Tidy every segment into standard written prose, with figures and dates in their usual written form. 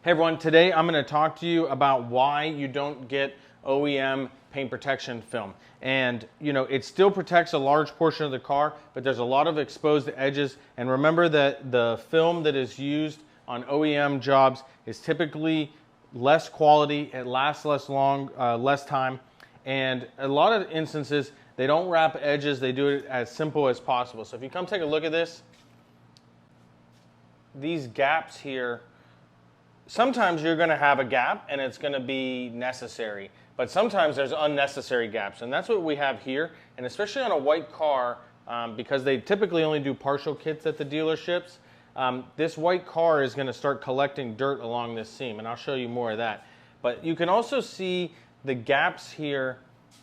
Hey everyone, today I'm going to talk to you about why you don't get OEM paint protection film. And you know, it still protects a large portion of the car, but there's a lot of exposed edges. And remember that the film that is used on OEM jobs is typically less quality, it lasts less time, and a lot of instances they don't wrap edges, they do it as simple as possible. So if you come take a look at this, these gaps here, sometimes you're going to have a gap and it's going to be necessary, but sometimes there's unnecessary gaps, and that's what we have here. And especially on a white car, because they typically only do partial kits at the dealerships, this white car is going to start collecting dirt along this seam, and I'll show you more of that. But you can also see the gaps here.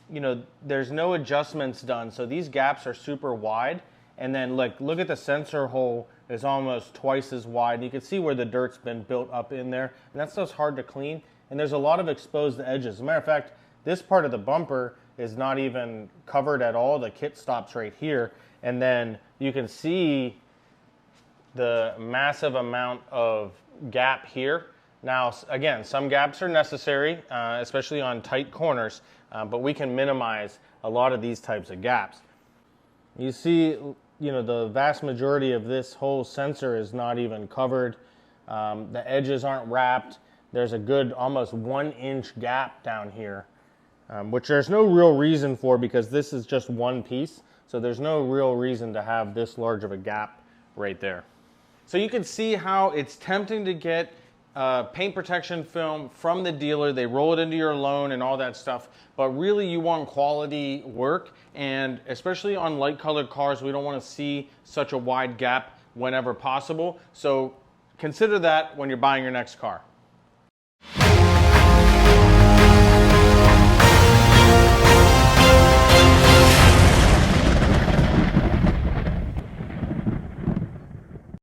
You know, there's no adjustments done, so these gaps are super wide. And then look at the sensor hole is almost twice as wide. And you can see where the dirt's been built up in there, and that stuff's hard to clean. And there's a lot of exposed edges. As a matter of fact, this part of the bumper is not even covered at all. The kit stops right here, and then you can see the massive amount of gap here. Now, again, some gaps are necessary, especially on tight corners, but we can minimize a lot of these types of gaps. You see, you know, the vast majority of this whole sensor is not even covered. The edges aren't wrapped. There's a good almost 1-inch gap down here, which there's no real reason for, because this is just one piece. So there's no real reason to have this large of a gap right there. So you can see how it's tempting to get paint protection film from the dealer. They roll it into your loan and all that stuff, but really you want quality work, and especially on light colored cars, we don't want to see such a wide gap whenever possible. So consider that when you're buying your next car.